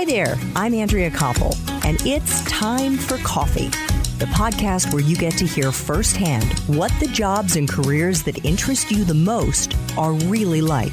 Hi there, I'm Andrea Koppel, and it's time for coffee, the podcast where you get to hear firsthand what the jobs and careers that interest you the most are really like.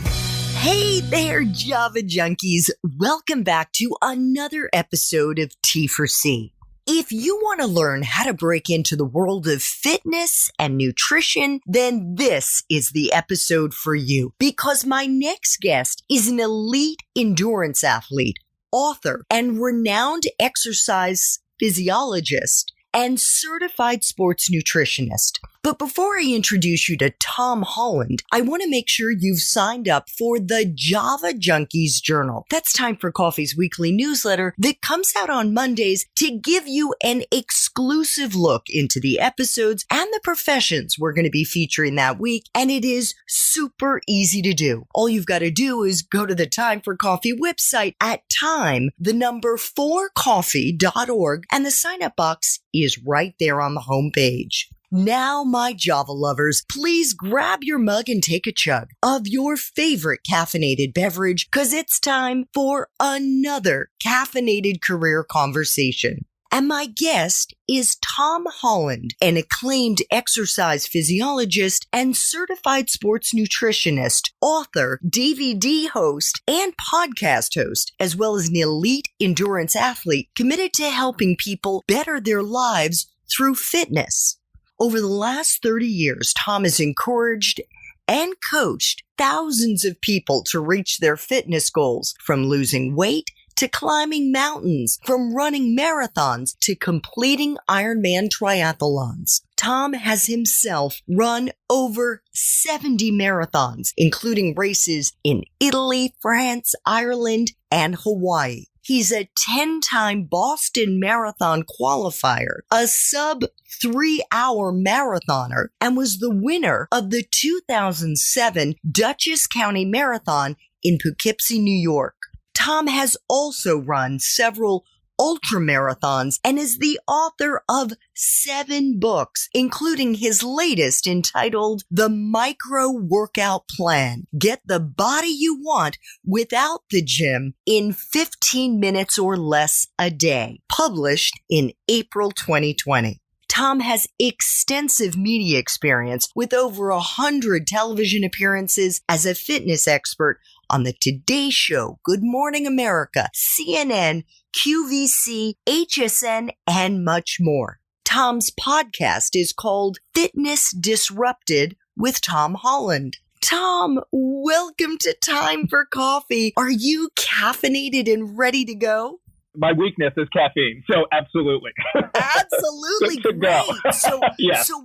Hey there, Java junkies. Welcome back to another episode of T4C. If you want to learn how to break into the world of fitness and nutrition, then this is the episode for you, because my next guest is an elite endurance athlete, author, and renowned exercise physiologist and certified sports nutritionist. But before I introduce you to Tom Holland, I want to make sure you've signed up for the Java Junkies Journal. That's Time for Coffee's weekly newsletter that comes out on Mondays to give you an exclusive look into the episodes and the professions we're going to be featuring that week. And it is super easy to do. All you've got to do is go to the Time for Coffee website at time4coffee.org, and the sign-up box is right there on the homepage. Now, my Java lovers, please grab your mug and take a chug of your favorite caffeinated beverage, because it's time for another caffeinated career conversation. And my guest is Tom Holland, an acclaimed exercise physiologist and certified sports nutritionist, author, DVD host, and podcast host, as well as an elite endurance athlete committed to helping people better their lives through fitness. Over the last 30 years, Tom has encouraged and coached thousands of people to reach their fitness goals, from losing weight to climbing mountains, from running marathons to completing Ironman triathlons. Tom has himself run over 70 marathons, including races in Italy, France, Ireland, and Hawaii. He's a 10-time Boston Marathon qualifier, a sub-3-hour marathoner, and was the winner of the 2007 Dutchess County Marathon in Poughkeepsie, New York. Tom has also run several ultramarathons and is the author of 7 books, including his latest entitled The Micro Workout Plan. Get the body you want without the gym in 15 minutes or less a day, published in April 2020. Tom has extensive media experience with over 100 television appearances as a fitness expert on the Today Show, Good Morning America, CNN, QVC, HSN, and much more. Tom's podcast is called Fitness Disrupted with Tom Holland. Tom, welcome to Time for Coffee. Are you caffeinated and ready to go? My weakness is caffeine, so absolutely. Absolutely great. So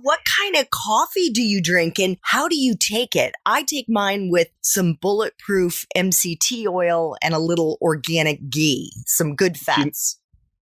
what kind of coffee do you drink, and how do you take it? I take mine with some bulletproof MCT oil and a little organic ghee, some good fats.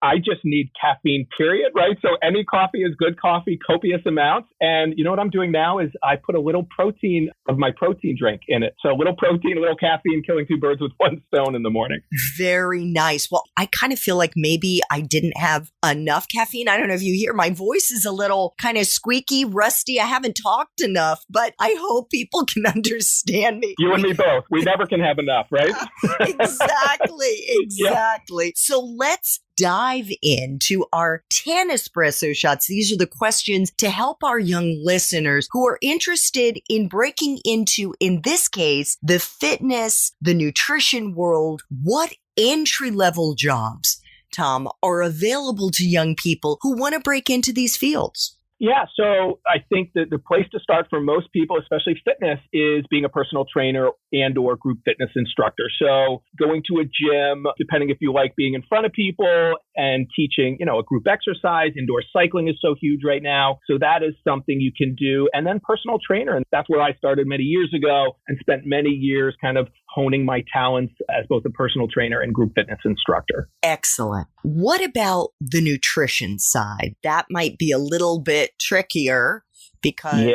I just need caffeine, period, right? So any coffee is good coffee, copious amounts. And you know what I'm doing now is I put a little protein of my protein drink in it. So a little protein, a little caffeine, killing 2 birds with 1 stone in the morning. Very nice. Well, I kind of feel like maybe I didn't have enough caffeine. I don't know if you hear my voice is a little kind of squeaky, rusty. I haven't talked enough, but I hope people can understand me. You and me both. We never can have enough, right? Exactly. Yeah. So let's dive into our 10 espresso shots. These are the questions to help our young listeners who are interested in breaking into, in this case, the fitness, the nutrition world. What entry-level jobs, Tom, are available to young people who want to break into these fields? Yeah, so I think that the place to start for most people, especially fitness, is being a personal trainer and or group fitness instructor. So going to a gym, depending if you like being in front of people and teaching, a group exercise, indoor cycling is so huge right now. So that is something you can do. And then personal trainer. And that's where I started many years ago and spent many years kind of honing my talents as both a personal trainer and group fitness instructor. Excellent. What about the nutrition side? That might be a little bit trickier because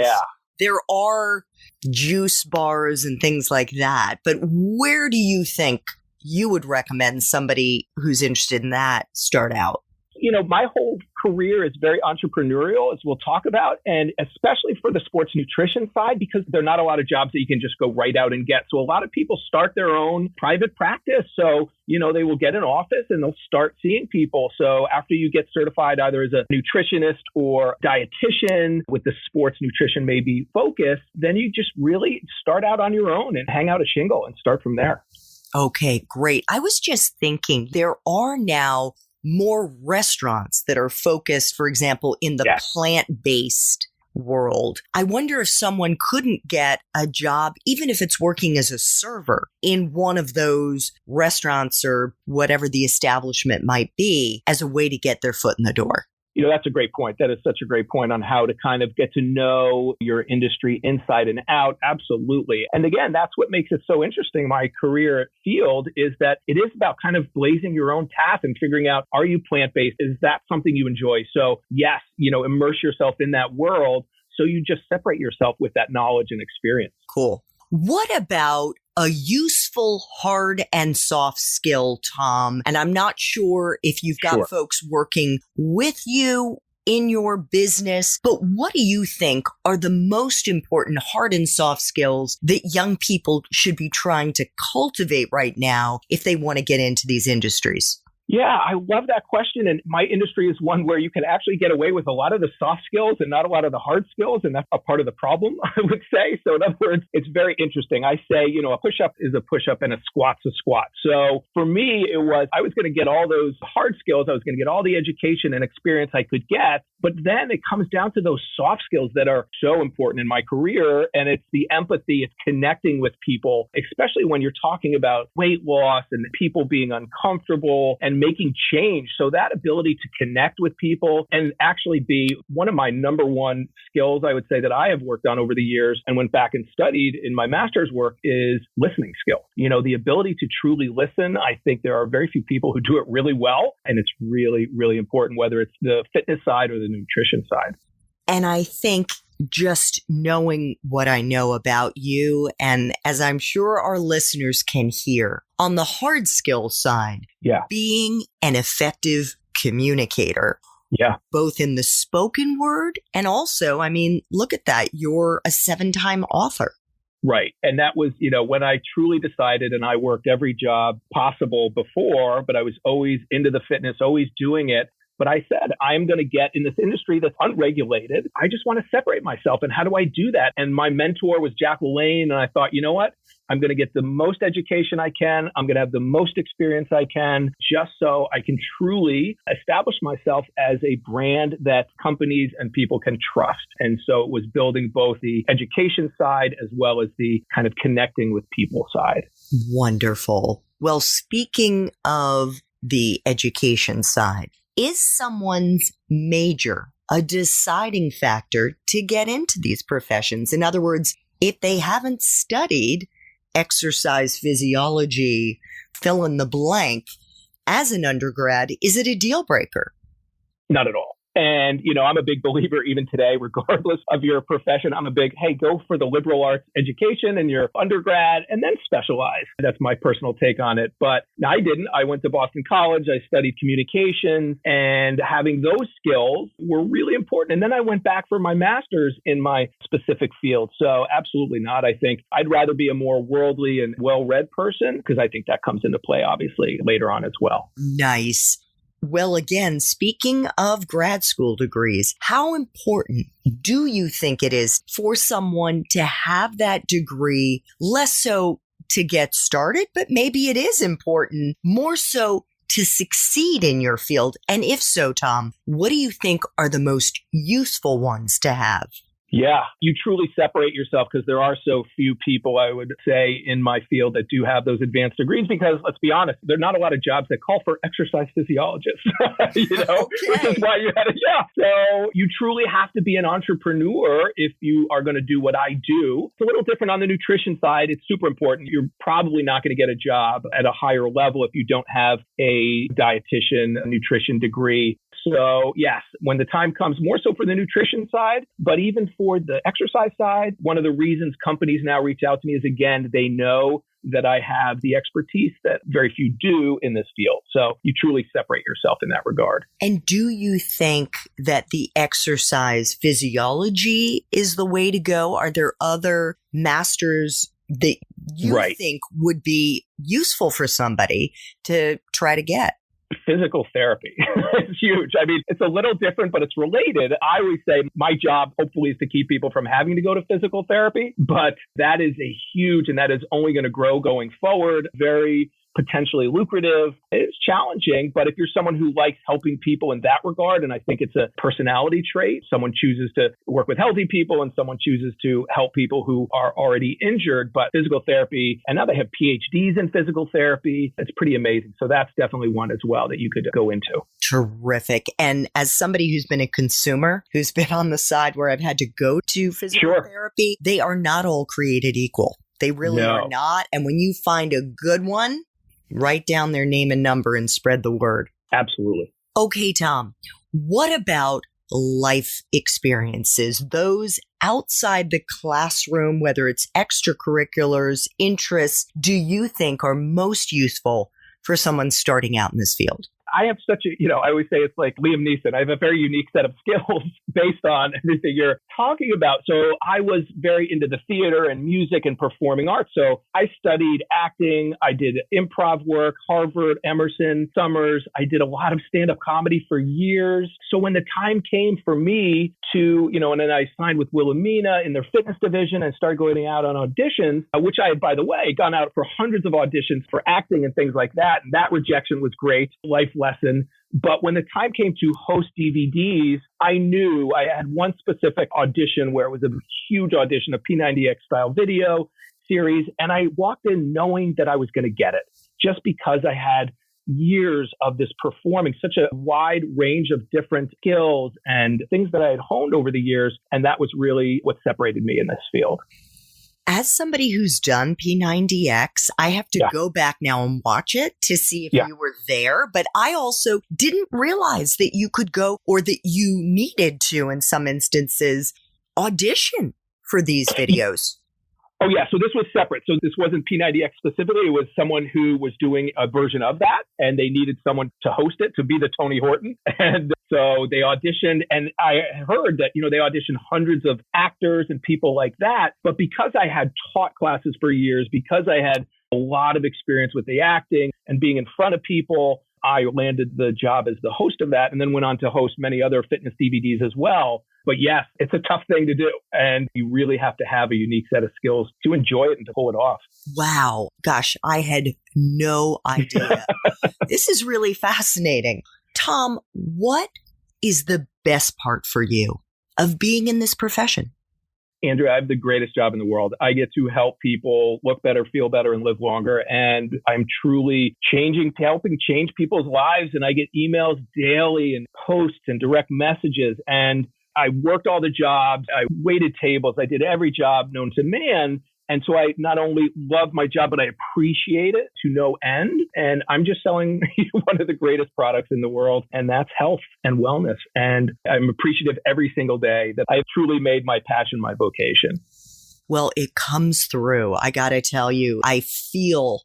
there are juice bars and things like that. But where do you think you would recommend somebody who's interested in that start out? My whole career is very entrepreneurial, as we'll talk about, and especially for the sports nutrition side, because there are not a lot of jobs that you can just go right out and get. So a lot of people start their own private practice. So, they will get an office and they'll start seeing people. So after you get certified either as a nutritionist or dietitian with the sports nutrition maybe focus, then you just really start out on your own and hang out a shingle and start from there. Okay, great. I was just thinking there are now more restaurants that are focused, for example, in the plant-based world. I wonder if someone couldn't get a job, even if it's working as a server in one of those restaurants or whatever the establishment might be, as a way to get their foot in the door. That's a great point. That is such a great point on how to kind of get to know your industry inside and out. Absolutely. And again, that's what makes it so interesting. My career field is that it is about kind of blazing your own path and figuring out, are you plant-based? Is that something you enjoy? So yes, immerse yourself in that world. So you just separate yourself with that knowledge and experience. Cool. What about a useful hard and soft skill, Tom? And I'm not sure if you've got folks working with you in your business, but what do you think are the most important hard and soft skills that young people should be trying to cultivate right now if they want to get into these industries? Yeah, I love that question. And my industry is one where you can actually get away with a lot of the soft skills and not a lot of the hard skills. And that's a part of the problem, I would say. So in other words, it's very interesting. I say, a push-up is a push-up and a squat's a squat. So for me, I was going to get all those hard skills. I was going to get all the education and experience I could get. But then it comes down to those soft skills that are so important in my career. And it's the empathy, it's connecting with people, especially when you're talking about weight loss and people being uncomfortable and making change. So that ability to connect with people and actually be one of my number one skills, I would say, that I have worked on over the years and went back and studied in my master's work is listening skill. The ability to truly listen. I think there are very few people who do it really well. And it's really, really important, whether it's the fitness side or the nutrition side. And I think just knowing what I know about you, and as I'm sure our listeners can hear, on the hard skill side, being an effective communicator, both in the spoken word and also, look at that, you're a 7-time author. Right. And that was, when I truly decided, and I worked every job possible before, but I was always into the fitness, always doing it. But I said, I'm going to get in this industry that's unregulated. I just want to separate myself. And how do I do that? And my mentor was Jack LaLanne. And I thought, you know what? I'm going to get the most education I can. I'm going to have the most experience I can, just so I can truly establish myself as a brand that companies and people can trust. And so it was building both the education side as well as the kind of connecting with people side. Wonderful. Well, speaking of the education side, is someone's major a deciding factor to get into these professions? In other words, if they haven't studied exercise physiology, fill in the blank, as an undergrad, is it a deal breaker? Not at all. And, I'm a big believer even today, regardless of your profession. I'm a big, hey, go for the liberal arts education in your undergrad and then specialize. That's my personal take on it. But I didn't. I went to Boston College. I studied communications, and having those skills were really important. And then I went back for my master's in my specific field. So absolutely not. I think I'd rather be a more worldly and well-read person, because I think that comes into play, obviously, later on as well. Nice. Well, again, speaking of grad school degrees, how important do you think it is for someone to have that degree, less so to get started, but maybe it is important, more so to succeed in your field? And if so, Tom, what do you think are the most useful ones to have? Yeah, you truly separate yourself, because there are so few people, I would say, in my field that do have those advanced degrees, because let's be honest, there are not a lot of jobs that call for exercise physiologists, which is why you had So you truly have to be an entrepreneur if you are going to do what I do. It's a little different on the nutrition side. It's super important. You're probably not going to get a job at a higher level if you don't have a dietitian, a nutrition degree. So yes, when the time comes, more so for the nutrition side, but even for the exercise side, one of the reasons companies now reach out to me is, again, they know that I have the expertise that very few do in this field. So you truly separate yourself in that regard. And do you think that the exercise physiology is the way to go? Are there other masters that you think would be useful for somebody to try to get? Physical therapy is huge. I mean, it's a little different, but it's related. I always say my job, hopefully, is to keep people from having to go to physical therapy, but that is a huge, and that is only going to grow going forward. Very potentially lucrative. It's challenging, but if you're someone who likes helping people in that regard, and I think it's a personality trait, someone chooses to work with healthy people and someone chooses to help people who are already injured, but physical therapy, and now they have PhDs in physical therapy. It's pretty amazing. So that's definitely one as well that you could go into. Terrific. And as somebody who's been a consumer, who's been on the side where I've had to go to physical therapy, they are not all created equal. They really are not. And when you find a good one, write down their name and number and spread the word. Absolutely. Okay, Tom, what about life experiences, those outside the classroom, whether it's extracurriculars, interests, do you think are most useful for someone starting out in this field? I have such a, I always say it's like Liam Neeson. I have a very unique set of skills based on everything you're talking about. So I was very into the theater and music and performing arts. So I studied acting. I did improv work, Harvard, Emerson, Summers. I did a lot of stand-up comedy for years. So when the time came for me to, and then I signed with Wilhelmina in their fitness division and started going out on auditions, which I had, by the way, gone out for hundreds of auditions for acting and things like that. And that rejection was great. Life lesson. But when the time came to host DVDs, I knew I had one specific audition where it was a huge audition, a P90X style video series. And I walked in knowing that I was going to get it just because I had years of this performing, such a wide range of different skills and things that I had honed over the years. And that was really what separated me in this field. As somebody who's done P90X, I have to go back now and watch it to see if you were there. But I also didn't realize that you could go, or that you needed to, in some instances, audition for these videos. Oh, yeah. So this was separate. So this wasn't P90X specifically. It was someone who was doing a version of that, and they needed someone to host it, to be the Tony Horton. And so they auditioned, and I heard that, they auditioned hundreds of actors and people like that. But because I had taught classes for years, because I had a lot of experience with the acting and being in front of people, I landed the job as the host of that, and then went on to host many other fitness DVDs as well. But yes, it's a tough thing to do. And you really have to have a unique set of skills to enjoy it and to pull it off. Wow. Gosh, I had no idea. This is really fascinating. Tom, what is the best part for you of being in this profession? Andrea, I have the greatest job in the world. I get to help people look better, feel better, and live longer. And I'm truly helping change people's lives. And I get emails daily and posts and direct messages. And I worked all the jobs. I waited tables. I did every job known to man. And so I not only love my job, but I appreciate it to no end. And I'm just selling one of the greatest products in the world, and that's health and wellness. And I'm appreciative every single day that I've truly made my passion my vocation. Well, it comes through. I got to tell you, I feel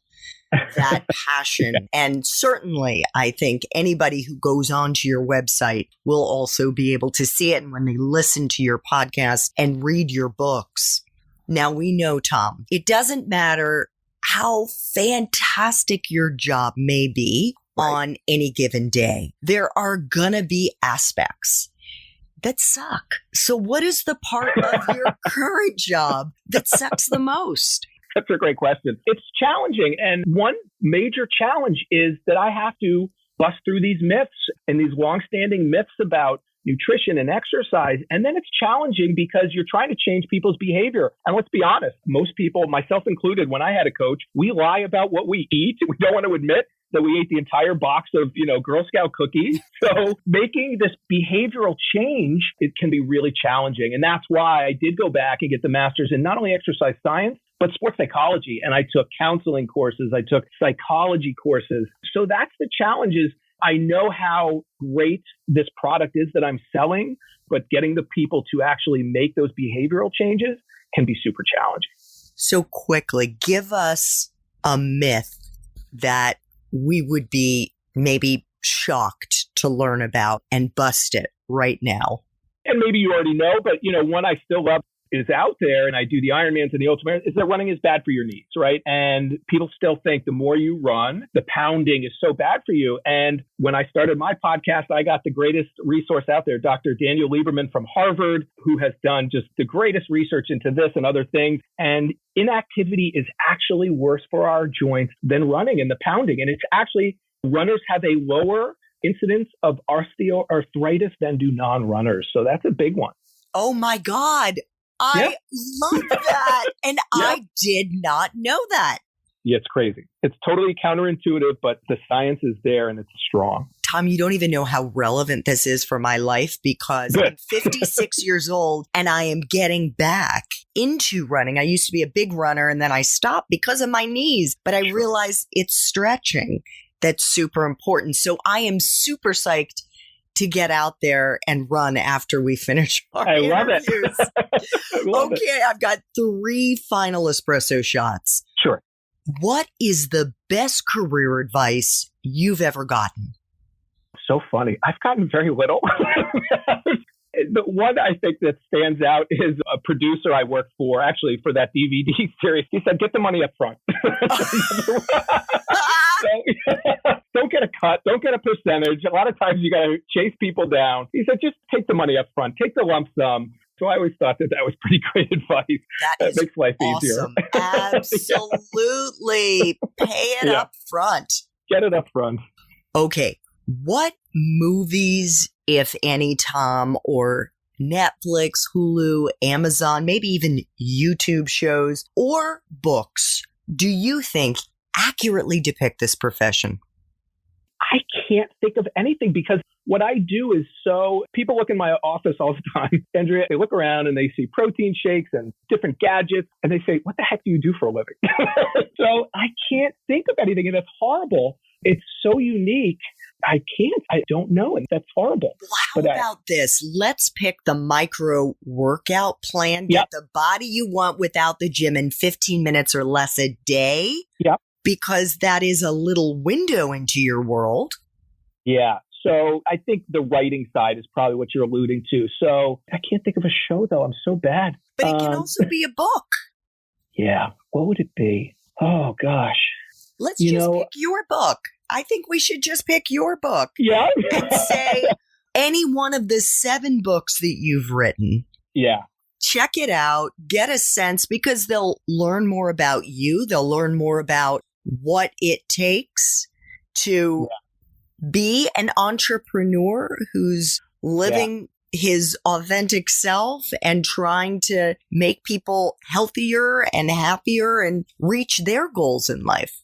that passion. And certainly, I think anybody who goes onto your website will also be able to see it. And when they listen to your podcast and read your books. Now, we know, Tom, it doesn't matter how fantastic your job may be on any given day. There are going to be aspects that suck. So what is the part of your current job that sucks the most? That's a great question. It's challenging. And one major challenge is that I have to bust through these myths and these longstanding myths about nutrition and exercise. And then it's challenging because you're trying to change people's behavior. And let's be honest, most people, myself included, when I had a coach, we lie about what we eat. We don't want to admit that we ate the entire box of, Girl Scout cookies. So making this behavioral change, it can be really challenging. And that's why I did go back and get the master's in not only exercise science, but sports psychology. And I took counseling courses. I took psychology courses. So that's the challenges. I know how great this product is that I'm selling, but getting the people to actually make those behavioral changes can be super challenging. So quickly, give us a myth that we would be maybe shocked to learn about and bust it right now? And maybe you already know, but one I still love is out there, and I do the Ironmans and the Ultramarathons, is that running is bad for your knees, right? And people still think the more you run, the pounding is so bad for you. And when I started my podcast, I got the greatest resource out there, Dr. Daniel Lieberman from Harvard, who has done just the greatest research into this and other things. And inactivity is actually worse for our joints than running and the pounding. And it's actually, runners have a lower incidence of osteoarthritis than do non-runners. So that's a big one. Oh my God. I love that. And I did not know that. Yeah, it's crazy. It's totally counterintuitive, but the science is there and it's strong. Tom, you don't even know how relevant this is for my life because I'm 56 years old and I am getting back into running. I used to be a big runner and then I stopped because of my knees, but I realized it's stretching that's super important. So I am super psyched to get out there and run after we finish our interviews. I love it. I've got 3 final espresso shots. Sure. What is the best career advice you've ever gotten? So funny. I've gotten very little. The one I think that stands out is a producer I worked for, actually, for that DVD series. He said, get the money up front. Don't get a cut. Don't get a percentage. A lot of times you got to chase people down. He said, just take the money up front. Take the lump sum. So I always thought that was pretty great advice. That makes life awesome. easier. Absolutely. Pay it up front. Get it up front. Okay. What movies, if any, Tom, or Netflix, Hulu, Amazon, maybe even YouTube shows or books do you think accurately depict this profession? I can't think of anything because what I do is people look in my office all the time, Andrea, they look around and they see protein shakes and different gadgets and they say, what the heck do you do for a living? So I can't think of anything and that's horrible. It's so unique. I don't know. And that's horrible. Well, how about this? Let's pick the micro workout plan. Get the body you want without the gym in 15 minutes or less a day. Yep. Because that is a little window into your world. Yeah. So I think the writing side is probably what you're alluding to. So I can't think of a show, though. I'm so bad. But it can also be a book. Yeah. What would it be? Oh, gosh. Let's just pick your book. I think we should just pick your book. Yeah. And say any one of the 7 books that you've written. Yeah. Check it out. Get a sense because they'll learn more about you. They'll learn more about what it takes to be an entrepreneur who's living his authentic self and trying to make people healthier and happier and reach their goals in life.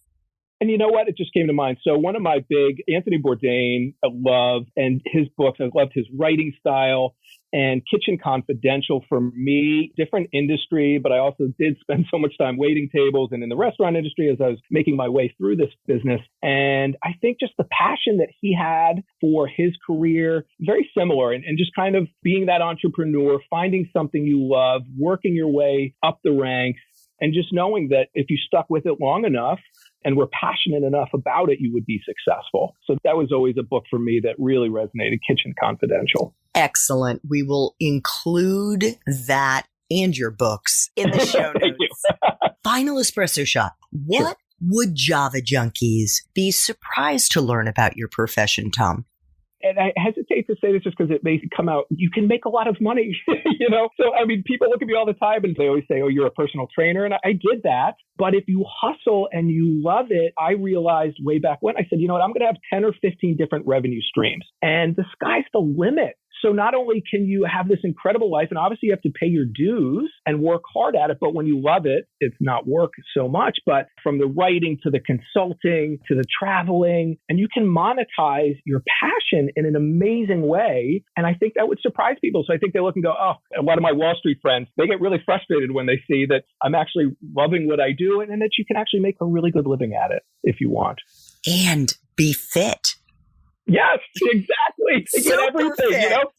And you know what? It just came to mind. So one of my big, Anthony Bourdain, I love, and his books, I loved his writing style. And Kitchen Confidential for me, different industry, but I also did spend so much time waiting tables and in the restaurant industry as I was making my way through this business. And I think just the passion that he had for his career, very similar, and just kind of being that entrepreneur, finding something you love, working your way up the ranks, and just knowing that if you stuck with it long enough and were passionate enough about it, you would be successful. So that was always a book for me that really resonated, Kitchen Confidential. Excellent. We will include that and your books in the show notes. Final espresso shot. What would Java junkies be surprised to learn about your profession, Tom? And I hesitate to say this just because it may come out, you can make a lot of money, So, I mean, people look at me all the time and they always say, oh, you're a personal trainer. And I did that. But if you hustle and you love it, I realized way back when, I said, you know what, I'm going to have 10 or 15 different revenue streams. And the sky's the limit. So not only can you have this incredible life, and obviously you have to pay your dues and work hard at it, but when you love it, it's not work so much. But from the writing to the consulting to the traveling, and you can monetize your passion in an amazing way. And I think that would surprise people. So I think they look and go, oh, a lot of my Wall Street friends, they get really frustrated when they see that I'm actually loving what I do and that you can actually make a really good living at it if you want. And be fit. Yes, exactly. They get everything, you know?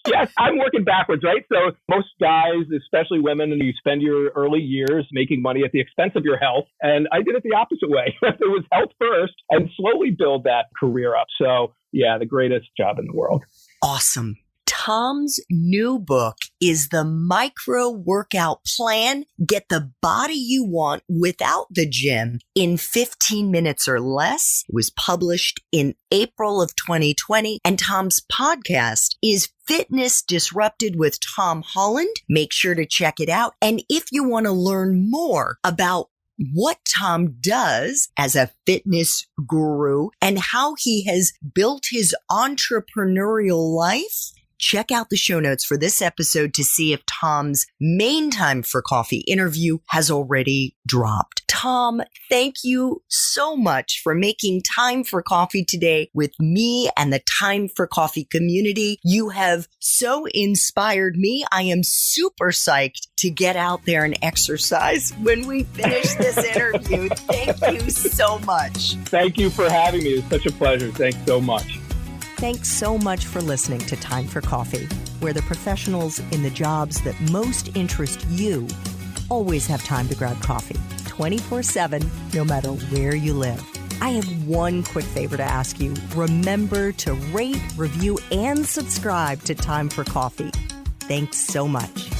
Yes. I'm working backwards, right? So most guys, especially women, and you spend your early years making money at the expense of your health. And I did it the opposite way. It was health first and slowly build that career up. So yeah, the greatest job in the world. Awesome. Tom's new book is The Micro Workout Plan. Get the body you want without the gym in 15 minutes or less. It was published in April of 2020. And Tom's podcast is Fitness Disrupted with Tom Holland. Make sure to check it out. And if you want to learn more about what Tom does as a fitness guru and how he has built his entrepreneurial life, check out the show notes for this episode to see if Tom's main Time for Coffee interview has already dropped. Tom, thank you so much for making time for coffee today with me and the Time for Coffee community. You have so inspired me. I am super psyched to get out there and exercise when we finish this interview. Thank you so much. Thank you for having me. It's such a pleasure. Thanks so much. Thanks so much for listening to Time for Coffee, where the professionals in the jobs that most interest you always have time to grab coffee 24/7, no matter where you live. I have one quick favor to ask you. Remember to rate, review, and subscribe to Time for Coffee. Thanks so much.